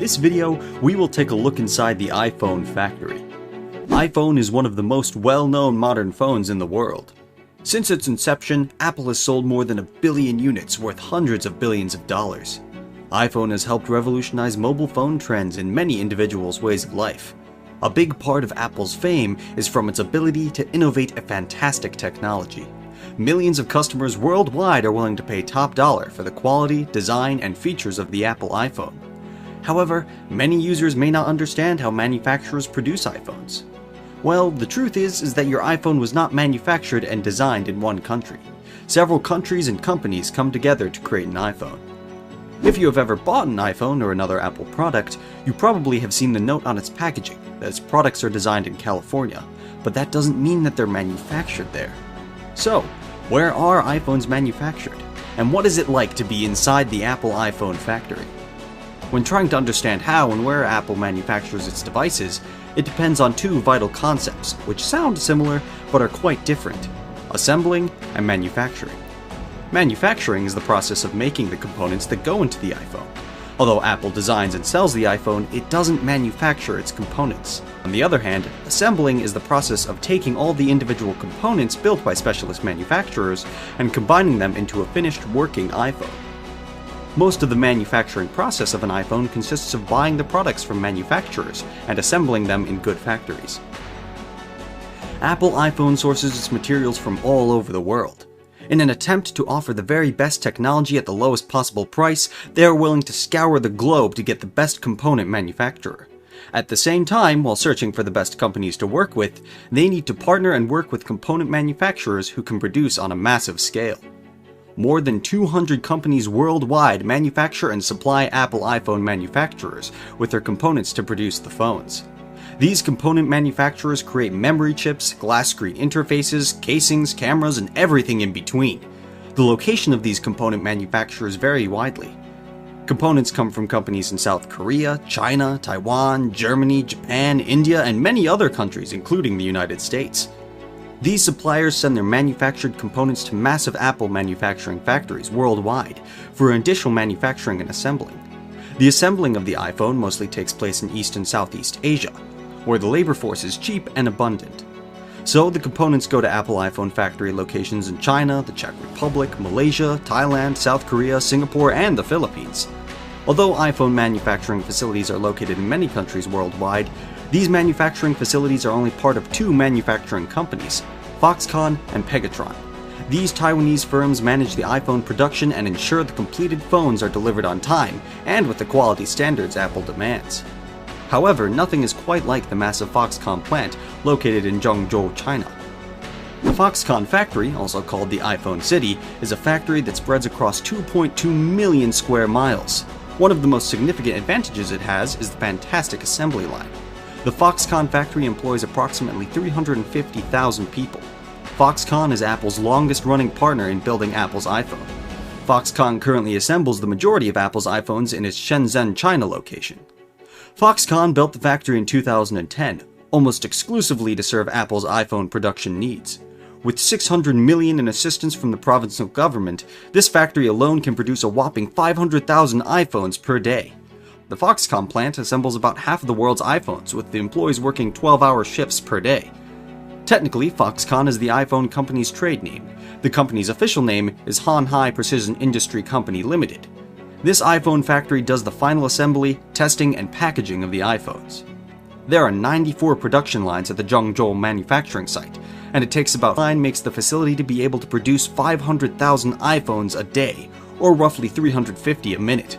this video, we will take a look inside the iPhone factory. iPhone is one of the most well-known modern phones in the world. Since its inception, Apple has sold more than 1 billion units worth hundreds of billions of dollars. iPhone has helped revolutionize mobile phone trends in many individuals' ways of life. A big part of Apple's fame is from its ability to innovate a fantastic technology. Millions of customers worldwide are willing to pay top dollar for the quality, design, and features of the Apple iPhone. However, many users may not understand how manufacturers produce iPhones. Well, the truth is that your iPhone was not manufactured and designed in one country. Several countries and companies come together to create an iPhone. If you have ever bought an iPhone or another Apple product, you probably have seen the note on its packaging that its products are designed in California, but that doesn't mean that they're manufactured there. So, where are iPhones manufactured? And what is it like to be inside the Apple iPhone factory? When trying to understand how and where Apple manufactures its devices, it depends on two vital concepts, which sound similar but are quite different: assembling and manufacturing. Manufacturing is the process of making the components that go into the iPhone. Although Apple designs and sells the iPhone, it doesn't manufacture its components. On the other hand, assembling is the process of taking all the individual components built by specialist manufacturers and combining them into a finished working iPhone. Most of the manufacturing process of an iPhone consists of buying the products from manufacturers and assembling them in good factories. Apple iPhone sources its materials from all over the world. In an attempt to offer the very best technology at the lowest possible price, they are willing to scour the globe to get the best component manufacturer. At the same time, while searching for the best companies to work with, they need to partner and work with component manufacturers who can produce on a massive scale. More than 200 companies worldwide manufacture and supply Apple iPhone manufacturers with their components to produce the phones. These component manufacturers create memory chips, glass screen interfaces, casings, cameras, and everything in between. The location of these component manufacturers vary widely. Components come from companies in South Korea, China, Taiwan, Germany, Japan, India, and many other countries, including the United States. These suppliers send their manufactured components to massive Apple manufacturing factories worldwide for additional manufacturing and assembling. The assembling of the iPhone mostly takes place in East and Southeast Asia, where the labor force is cheap and abundant. So the components go to Apple iPhone factory locations in China, the Czech Republic, Malaysia, Thailand, South Korea, Singapore, and the Philippines. Although iPhone manufacturing facilities are located in many countries worldwide, these manufacturing facilities are only part of two manufacturing companies, Foxconn and Pegatron. These Taiwanese firms manage the iPhone production and ensure the completed phones are delivered on time and with the quality standards Apple demands. However, nothing is quite like the massive Foxconn plant located in Zhengzhou, China. The Foxconn factory, also called the iPhone City, is a factory that spreads across 2.2 million square miles. One of the most significant advantages it has is the fantastic assembly line. The Foxconn factory employs approximately 350,000 people. Foxconn is Apple's longest-running partner in building Apple's iPhone. Foxconn currently assembles the majority of Apple's iPhones in its Shenzhen, China location. Foxconn built the factory in 2010, almost exclusively to serve Apple's iPhone production needs. With $600 million in assistance from the provincial government, this factory alone can produce a whopping 500,000 iPhones per day. The Foxconn plant assembles about half of the world's iPhones, with the employees working 12-hour shifts per day. Technically, Foxconn is the iPhone company's trade name. The company's official name is Han Hai Precision Industry Company Limited. This iPhone factory does the final assembly, testing, and packaging of the iPhones. There are 94 production lines at the Zhengzhou manufacturing site, and it takes about 9 makes the facility to be able to produce 500,000 iPhones a day, or roughly 350 a minute.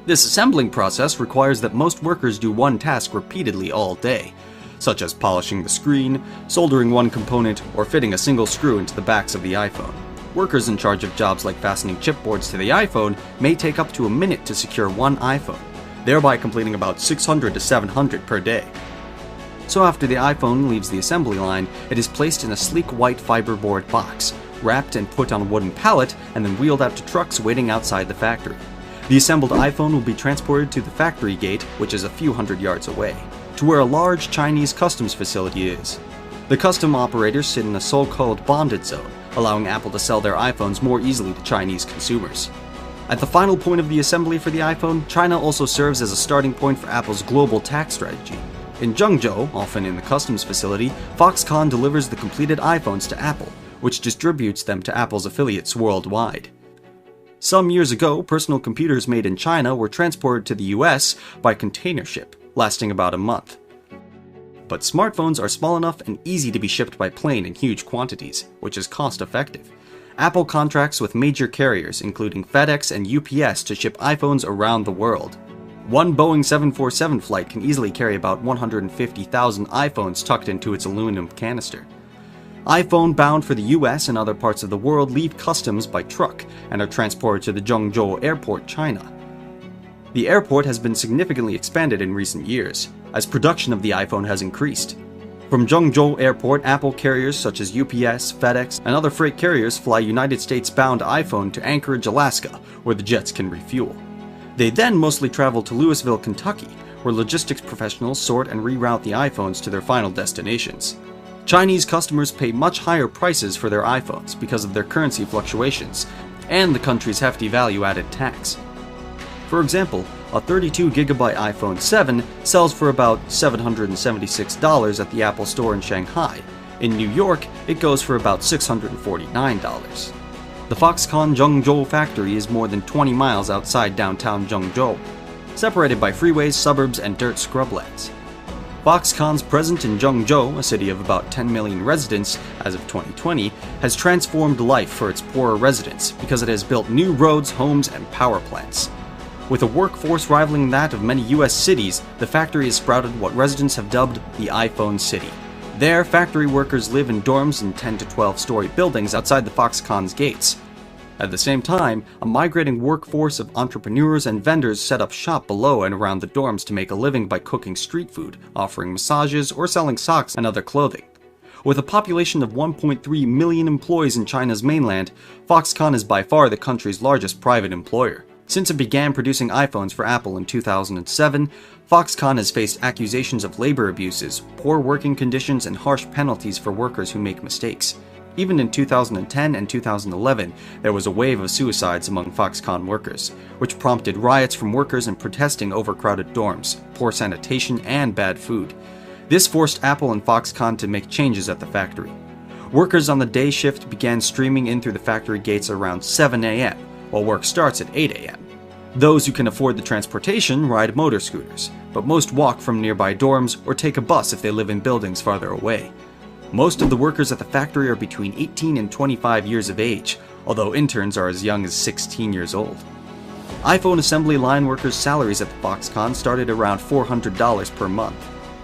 This assembling process requires that most workers do one task repeatedly all day, such as polishing the screen, soldering one component, or fitting a single screw into the backs of the iPhone. Workers in charge of jobs like fastening chipboards to the iPhone may take up to a minute to secure one iPhone, thereby completing about 600 to 700 per day. So after the iPhone leaves the assembly line, it is placed in a sleek white fiberboard box, wrapped and put on a wooden pallet, and then wheeled out to trucks waiting outside the factory. The assembled iPhone will be transported to the factory gate, which is a few hundred yards away, to where a large Chinese customs facility is. The custom operators sit in a so-called bonded zone, allowing Apple to sell their iPhones more easily to Chinese consumers. At the final point of the assembly for the iPhone, China also serves as a starting point for Apple's global tax strategy. In Zhengzhou, often in the customs facility, Foxconn delivers the completed iPhones to Apple, which distributes them to Apple's affiliates worldwide. Some years ago, personal computers made in China were transported to the US by container ship, lasting about a month. But smartphones are small enough and easy to be shipped by plane in huge quantities, which is cost-effective. Apple contracts with major carriers, including FedEx and UPS, to ship iPhones around the world. One Boeing 747 flight can easily carry about 150,000 iPhones tucked into its aluminum canister. iPhone bound for the US and other parts of the world leave customs by truck and are transported to the Zhengzhou Airport, China. The airport has been significantly expanded in recent years, as production of the iPhone has increased. From Zhengzhou Airport, Apple carriers such as UPS, FedEx, and other freight carriers fly United States-bound iPhone to Anchorage, Alaska, where the jets can refuel. They then mostly travel to Louisville, Kentucky, where logistics professionals sort and reroute the iPhones to their final destinations. Chinese customers pay much higher prices for their iPhones because of their currency fluctuations and the country's hefty value-added tax. For example, a 32GB iPhone 7 sells for about $776 at the Apple Store in Shanghai. In New York, it goes for about $649. The Foxconn Zhengzhou factory is more than 20 miles outside downtown Zhengzhou, separated by freeways, suburbs, and dirt scrublands. Foxconn's presence in Zhengzhou, a city of about 10 million residents as of 2020, has transformed life for its poorer residents because it has built new roads, homes, and power plants. With a workforce rivaling that of many US cities, the factory has sprouted what residents have dubbed the iPhone City. There, factory workers live in dorms in 10 to 12-story buildings outside the Foxconn's gates. At the same time, a migrating workforce of entrepreneurs and vendors set up shop below and around the dorms to make a living by cooking street food, offering massages, or selling socks and other clothing. With a population of 1.3 million employees in China's mainland, Foxconn is by far the country's largest private employer. Since it began producing iPhones for Apple in 2007, Foxconn has faced accusations of labor abuses, poor working conditions, and harsh penalties for workers who make mistakes. Even in 2010 and 2011, there was a wave of suicides among Foxconn workers, which prompted riots from workers and protesting overcrowded dorms, poor sanitation, and bad food. This forced Apple and Foxconn to make changes at the factory. Workers on the day shift began streaming in through the factory gates around 7 a.m., while work starts at 8 a.m. Those who can afford the transportation ride motor scooters, but most walk from nearby dorms or take a bus if they live in buildings farther away. Most of the workers at the factory are between 18 and 25 years of age, although interns are as young as 16 years old. iPhone assembly line workers' salaries at the Foxconn started around $400 per month.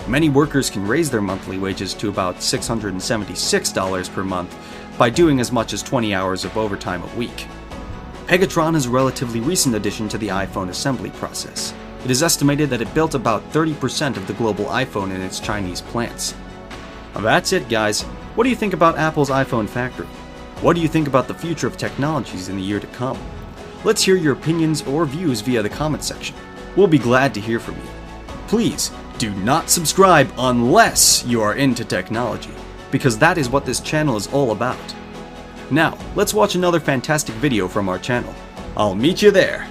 Many workers can raise their monthly wages to about $676 per month by doing as much as 20 hours of overtime a week. Pegatron is a relatively recent addition to the iPhone assembly process. It is estimated that it built about 30% of the global iPhone in its Chinese plants. Well, that's it, guys. What do you think about Apple's iPhone factory? What do you think about the future of technologies in the year to come? Let's hear your opinions or views via the comment section. We'll be glad to hear from you. Please do not subscribe unless you are into technology, because that is what this channel is all about. Now, let's watch another fantastic video from our channel. I'll meet you there.